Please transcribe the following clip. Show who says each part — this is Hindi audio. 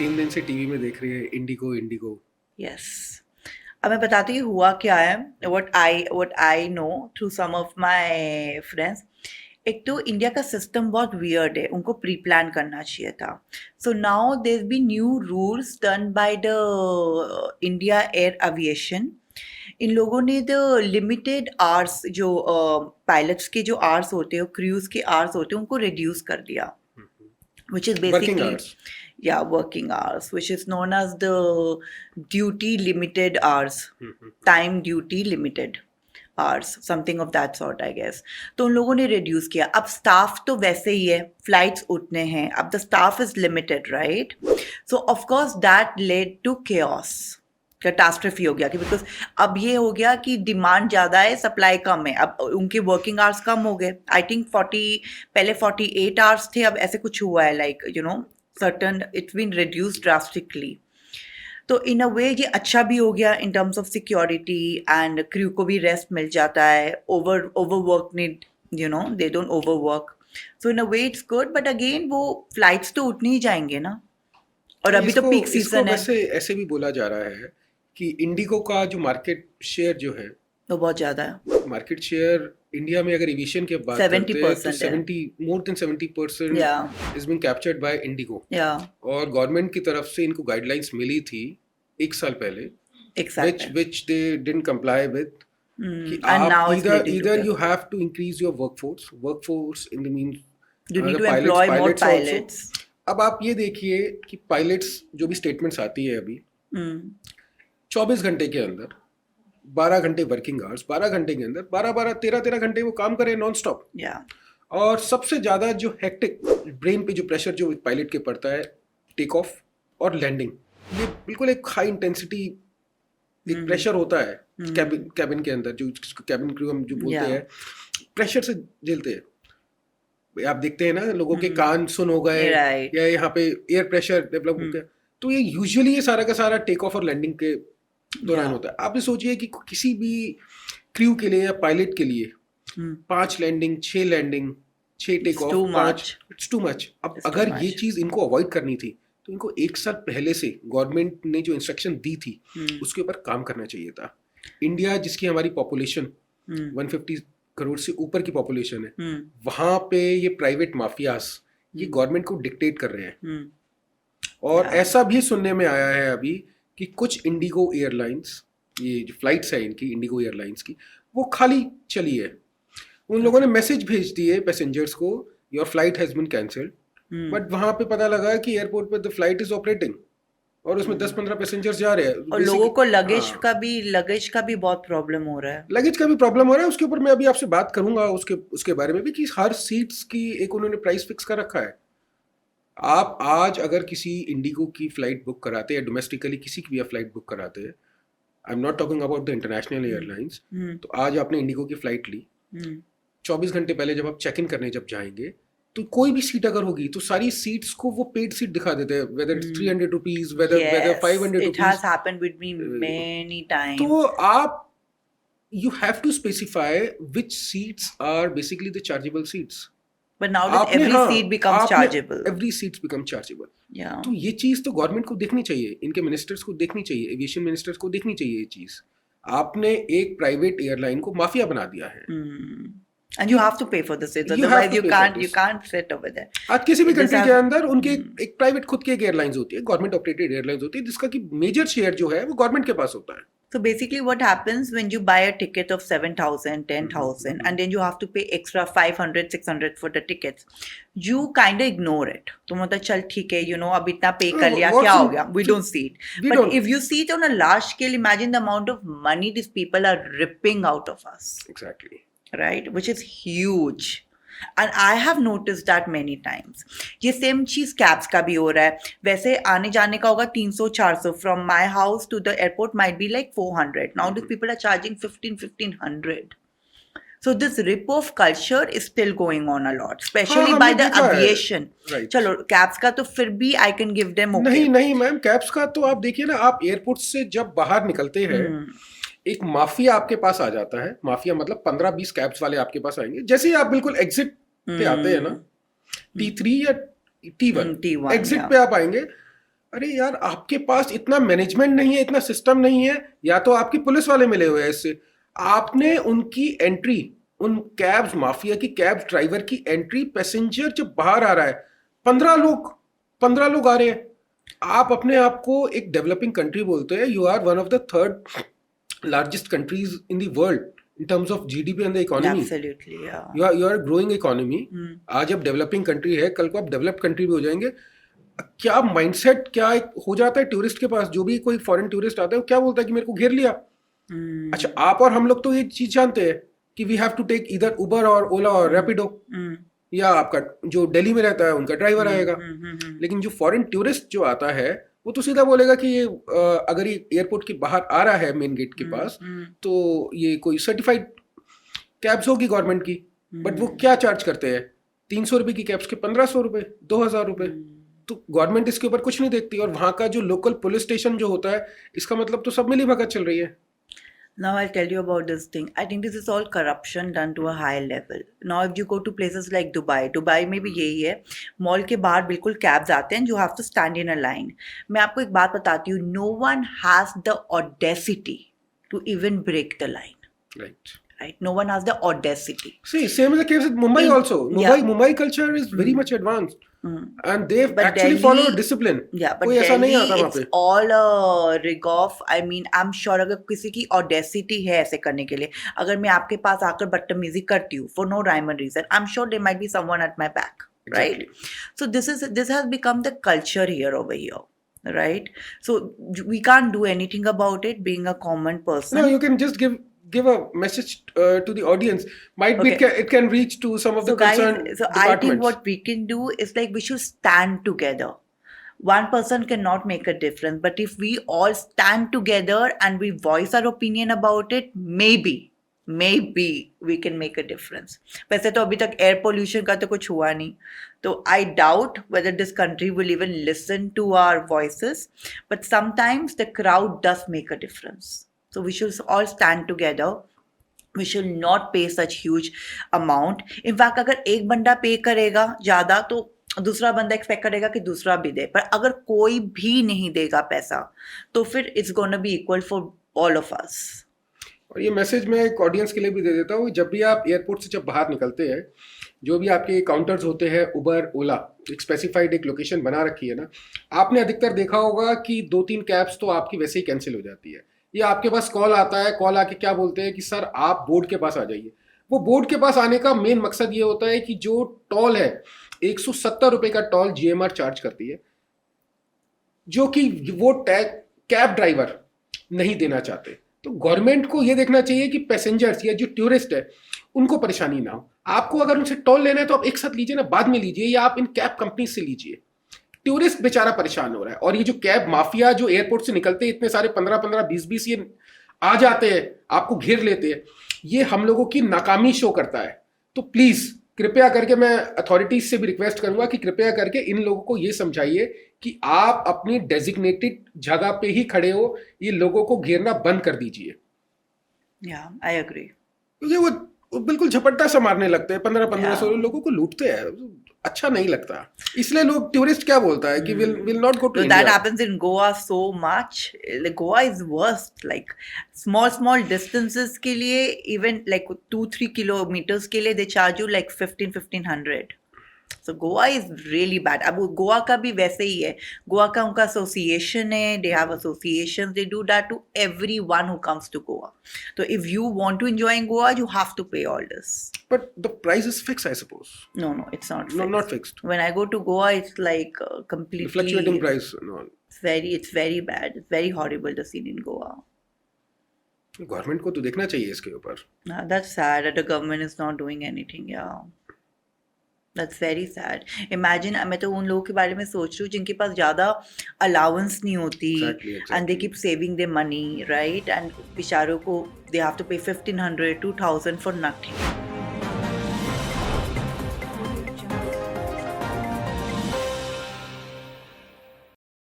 Speaker 1: 3 दिन से टीवी में देख रही है इंडिगो इंडिगो।
Speaker 2: यस। अब मैं बताती हूँ हुआ क्या है, what I know through some of my friends. एक तो इंडिया का सिस्टम बहुत वियर्ड है, उनको प्री प्लान करना चाहिए था। So now there be new rules done by the India air aviation. इन लोगों ने द लिमिटेड आवर्स जो पायलट्स के जो आवर्स होते हैं, क्रूज के आवर्स होते हैं, उनको रिड्यूस कर दिया, which is
Speaker 1: working
Speaker 2: basically,
Speaker 1: hours.
Speaker 2: yeah, working hours, which is known as the duty limited hours, time duty limited hours, something of that sort, I guess. तो उन लोगों ने reduce किया। अब staff तो वैसे ही है, flights उतने हैं, अब the staff is limited, right? So of course that led to chaos, catastrophe हो गया कि बिकॉज अब ये हो गया कि डिमांड ज़्यादा है, सप्लाई कम है। अब उनके वर्किंग आवर्स कम हो गए। आई थिंक 48 आवर्स थे, अब ऐसे कुछ हुआ है, like you know certain it's been reduce drastically. तो इन अ वे ये अच्छा भी हो गया in terms of security, and crew को भी रेस्ट मिल जाता है। Overwork need, you know, they don't overwork. So in a way it's good, but again वो फ्लाइट्स तो उठने ही जाएंगे ना, और अभी तो पीक
Speaker 1: इसको
Speaker 2: सीजन है।
Speaker 1: वैसे ऐसे भी बोला जा रहा है कि इंडिगो का जो मार्केट शेयर जो है,
Speaker 2: तो बहुत ज़्यादा है,
Speaker 1: मार्केट शेयर इंडिया में अगर एविएशन की बात करते हैं तो
Speaker 2: 70%
Speaker 1: more than 70%
Speaker 2: Yeah,
Speaker 1: is been captured by IndiGo.
Speaker 2: yeah,
Speaker 1: और गवर्नमेंट की तरफ से इनको गाइडलाइंस मिली थी 1 साल पहले,
Speaker 2: exactly.
Speaker 1: which they didn't comply with, कि
Speaker 2: And now
Speaker 1: आप
Speaker 2: it's leading to
Speaker 1: either
Speaker 2: chaos.
Speaker 1: you have to increase your workforce in the means
Speaker 2: You need
Speaker 1: the
Speaker 2: to employ more
Speaker 1: pilots also।
Speaker 2: pilots.
Speaker 1: अब आप ये देखिए कि पायलट्स जो भी स्टेटमेंट्स आती है अभी,
Speaker 2: Mm,
Speaker 1: 24 घंटे के अंदर 12 घंटे वर्किंग आवर्स, 12 घंटे के अंदर 12 13 घंटे वो काम करें नॉन स्टॉप।
Speaker 2: yeah,
Speaker 1: और सबसे ज़्यादा जो हेक्टिक ब्रेन पे जो प्रेशर जो पायलट के पड़ता है, टेक ऑफ और लैंडिंग, ये बिल्कुल एक हाई इंटेंसिटी एक प्रेशर होता है कैबिन के अंदर, जो कैबिन क्रू हम जो बोलते
Speaker 2: Yeah.
Speaker 1: हैं, प्रेशर से झेलते हैं। आप देखते हैं ना, लोगों के कान सुन हो गए,
Speaker 2: Right.
Speaker 1: या यहाँ पे एयर प्रेशर डेवलप हो गया, तो ये यूजुअली ये सारा का सारा टेक ऑफ और लैंडिंग के दौरान
Speaker 2: Yeah.
Speaker 1: होता है। आप ये सोचिए कि किसी भी क्रू के लिए या पायलट के लिए 5 landing, 6 landing, 6 take
Speaker 2: It's
Speaker 1: off,
Speaker 2: too
Speaker 1: 5,
Speaker 2: much.
Speaker 1: It's too much. अब
Speaker 2: It's too
Speaker 1: अगर ये
Speaker 2: much.
Speaker 1: चीज इनको अवॉइड करनी थी तो इनको 1 साल पहले से गवर्नमेंट ने जो इंस्ट्रक्शन दी थी उसके ऊपर काम करना चाहिए था। इंडिया जिसकी हमारी पॉपुलेशन 150 करोड़ से ऊपर की पॉपुलेशन है, वहां पे ये प्राइवेट माफियास ये गवर्नमेंट को डिक्टेट कर रहे हैं। और ऐसा भी सुनने में आया है अभी कि कुछ इंडिगो एयरलाइंस, ये जो फ्लाइट्स है इनकी इंडिगो एयरलाइंस की, वो खाली चली है। उन लोगों ने मैसेज भेज दिए पैसेंजर्स को, your flight has been cancelled, but वहां पे पता लगा कि एयरपोर्ट पे द फ्लाइट इज ऑपरेटिंग और उसमें 10-15 पैसेंजर्स जा रहे हैं।
Speaker 2: और लोगों को लगेज का भी बहुत प्रॉब्लम हो रहा है।
Speaker 1: लगेज का भी प्रॉब्लम हो रहा है। उसके ऊपर मैं अभी आपसे बात करूंगा उसके बारे में भी, कि हर सीट्स की एक उन्होंने प्राइस फिक्स कर रखा है। आप आज अगर किसी इंडिगो की फ्लाइट बुक कराते हैं, डोमेस्टिकली किसी की भी फ्लाइट बुक कराते हैं, I am not talking about the international airlines, तो आज आपने इंडिगो की फ्लाइट ली, 24 घंटे पहले जब आप चेक इन करने जब जाएंगे, तो कोई भी सीट अगर होगी तो सारी सीट्स को वो पेड सीट दिखा देते हैं, whether it's 300 rupees, whether 500
Speaker 2: It has happened with me many times.
Speaker 1: तो आप you have to specify which seats are basically the chargeable seats.
Speaker 2: But now that every seat becomes chargeable.
Speaker 1: Every seats become chargeable.
Speaker 2: Yeah.
Speaker 1: तो ये चीज तो गवर्नमेंट को देखनी चाहिए, इनके मिनिस्टर्स को देखनी चाहिए, एविएशन मिनिस्टर्स को देखनी चाहिए ये चीज। आपने एक प्राइवेट एयरलाइन को माफिया बना दिया है।
Speaker 2: And you have to pay for this, otherwise you can't sit over there.
Speaker 1: आज किसी भी कंट्री के अंदर उनके एक प्राइवेट खुद की एक एयरलाइंस होती है, गवर्नमेंट ऑपरेटेड एयरलाइंस होती है, जिसका कि मेजर शेयर जो है वो गवर्नमेंट के पास होता है।
Speaker 2: So basically what happens when you buy a ticket of 7,000, 10,000 and then you have to pay extra 500, 600 for the tickets, you kind of ignore it. तुम मतलब चल ठीक है, you know, अब इतना पे कर लिया, क्या हो गया, we don't see it. But if you see it on a large scale, imagine the amount of money these people are ripping out of us.
Speaker 1: Exactly.
Speaker 2: Right, which is huge. And I have noticed that many times. ये सेम चीज़ कैब्स का भी हो रहा है। वैसे आने जाने का होगा 300-400, from my house to the airport might be like 400. Now this people are charging 1500. So this rip-off culture is still going on a lot, especially by the aviation.
Speaker 1: Right.
Speaker 2: चलो कैब्स का तो फिर भी I can give them okay.
Speaker 1: नहीं मैम, कैब्स का तो आप देखिए ना, आप एयरपोर्ट से जब बाहर निकलते हैं, एक माफिया आपके पास आ जाता है। माफिया मतलब 15-20 कैब्स वाले आपके पास आएंगे। जैसे ही आप बिल्कुल एग्जिट पे आते हैं ना, T3 या T1 एग्जिट पे आप आएंगे, अरे यार, आपके पास इतना मैनेजमेंट नहीं है, इतना सिस्टम नहीं है, या तो आपकी पुलिस वाले मिले हुए हैं इससे। आपने उनकी एंट्री, उन कैब्स माफिया की कैब ड्राइवर की एंट्री, पैसेंजर जब बाहर आ रहा है, 15 लोग आ रहे हैं। आप अपने आप को एक डेवलपिंग कंट्री बोलते हैं, you are one of the third largest countries in the world in terms of GDP and the economy.
Speaker 2: Absolutely, yeah.
Speaker 1: You are growing economy. आज आप डेवलपिंग कंट्री है, कल को आप डेवलप्ड कंट्री भी हो जाएंगे। क्या माइंडसेट क्या एक हो जाता है टूरिस्ट के पास, जो भी कोई फॉरेन टूरिस्ट आता है वो क्या बोलता है कि मेरे को घेर लिया। अच्छा, आप और हम लोग तो ये चीज जानते हैं कि वी हैव टू टेक इधर उबर और ओला और रैपिडो, या आपका जो दिल्ली में रहता है उनका ड्राइवर आएगा। लेकिन जो फॉरेन टूरिस्ट जो आता है वो तो सीधा बोलेगा कि ये अगर ये एयरपोर्ट के बाहर आ रहा है मेन गेट के पास, तो ये कोई सर्टिफाइड कैब्स होगी गवर्नमेंट की। बट वो क्या चार्ज करते हैं, 300 रुपए की कैब्स के 1500 रुपए, 2000 रुपए। तो गवर्नमेंट इसके ऊपर कुछ नहीं देखती। और वहाँ का जो लोकल पुलिस स्टेशन जो होता है, इसका मतलब तो सब मिली भगत चल रही है।
Speaker 2: Now I'll tell you about this thing. I think this is all corruption done to a high level. Now if you go to places like Dubai में भी यही है, मॉल के बाहर बिल्कुल कैब्स आते हैं, you have to stand in a line. मैं आपको एक बात बताती हूँ, no one has the audacity to even break the line.
Speaker 1: Right.
Speaker 2: No one has the audacity.
Speaker 1: See, same is the case with Mumbai also. Mumbai culture is very much advanced. And they've actually followed discipline.
Speaker 2: Yeah, but
Speaker 1: कोई ऐसा नहीं आता वहाँ
Speaker 2: it's
Speaker 1: पे।
Speaker 2: all a rig off. I mean, I'm sure अगर किसी की audacity है ऐसे करने के लिए, अगर मैं आपके पास आकर बदतमीजी करती हूँ for no rhyme or reason, I'm sure there might be someone at my back, right? So this has become the culture here over here, right? So we can't do anything about it, being a common person.
Speaker 1: No, you can just give a message to the audience. Might be it can reach to some of the concerned departments.
Speaker 2: I think what we can do is like we should stand together. One person cannot make a difference, but if we all stand together and we voice our opinion about it, maybe we can make a difference. वैसे तो अभी तक air pollution का तो कुछ हुआ नहीं, तो I doubt whether this country will even listen to our voices, but sometimes the crowd does make a difference. So we should all stand together. We should not pay such huge amount. In fact, अगर एक बंदा पे करेगा ज़्यादा तो दूसरा बंदा एक्सपेक्ट करेगा कि दूसरा भी दे, पर अगर कोई भी नहीं देगा पैसा तो फिर it's gonna be equal for all of us.
Speaker 1: और ये मैसेज मैं एक ऑडियंस के लिए भी दे देता हूँ, जब भी आप एयरपोर्ट से जब बाहर निकलते हैं, जो भी आपके काउंटर्स होते हैं उबर ओला, एक स्पेसिफाइड एक लोकेशन बना रखी है ना, आपने अधिकतर देखा होगा कि 2-3 कैब्स तो आपकी वैसे ही कैंसिल हो जाती है। ये आपके पास कॉल आता है, कॉल आके क्या बोलते हैं कि सर आप बोर्ड के पास आ जाइए। वो बोर्ड के पास आने का मेन मकसद ये होता है कि जो टोल है 170 रुपए का टोल GMR चार्ज करती है, जो कि वो कैब ड्राइवर नहीं देना चाहते। तो गवर्नमेंट को ये देखना चाहिए कि पैसेंजर्स या जो टूरिस्ट है उनको परेशानी ना हो। आपको अगर उनसे टोल लेना है तो आप एक साथ लीजिए ना, बाद में लीजिए, या आप इन कैब कंपनी से लीजिए। टूरिस्ट बेचारा परेशान हो रहा है। और ये जो कैब माफिया जो एयरपोर्ट से निकलते हैं, इतने सारे 15-15, 20-20 ये आ जाते हैं, आपको घेर लेते हैं, ये हम लोगों की नाकामी शो करता है। तो प्लीज कृपया करके मैं अथॉरिटीज से भी रिक्वेस्ट करूंगा कि कृपया करके इन लोगों को ये समझाइए कि आप अपनी डेजिग्नेटेड जगह पे ही खड़े हो, ये लोगों को घेरना बंद कर दीजिए।
Speaker 2: I agree.
Speaker 1: क्योंकि वो बिल्कुल झपट्टा सा मारने लगते हैं, 1500 लोगों को लूटते हैं, अच्छा नहीं लगता। इसलिए लोग टूरिस्ट क्या बोलता है कि will not go to India.
Speaker 2: That happens in Goa so much. Like, Goa is worst. Like small distances के लिए, even like 2-3 kilometers के लिए they charge you like 1500. So Goa is really bad. अब गोवा का भी वैसे ही है, गोवा का उनका एसोसिएशन है, they have associations, they do that to everyone who comes to Goa. So if you want to enjoy in Goa, you have to pay all this.
Speaker 1: But the price is fixed, I suppose.
Speaker 2: No, it's not fixed.
Speaker 1: No, not fixed.
Speaker 2: When I go to Goa, it's like completely...
Speaker 1: The fluctuating price. No.
Speaker 2: It's very bad. It's very horrible, the scene in Goa.
Speaker 1: Government को तो देखना चाहिए इसके ऊपर.
Speaker 2: That's sad that the government is not doing anything, yeah. That's very sad. Imagine, मैं तो उन लोगों के बारे में सोच रही हूँ जिनके पास ज़्यादा अलाउंस नहीं होती, and they keep saving their money, right? And बेचारों को they have to pay 1500, 2000 for nothing.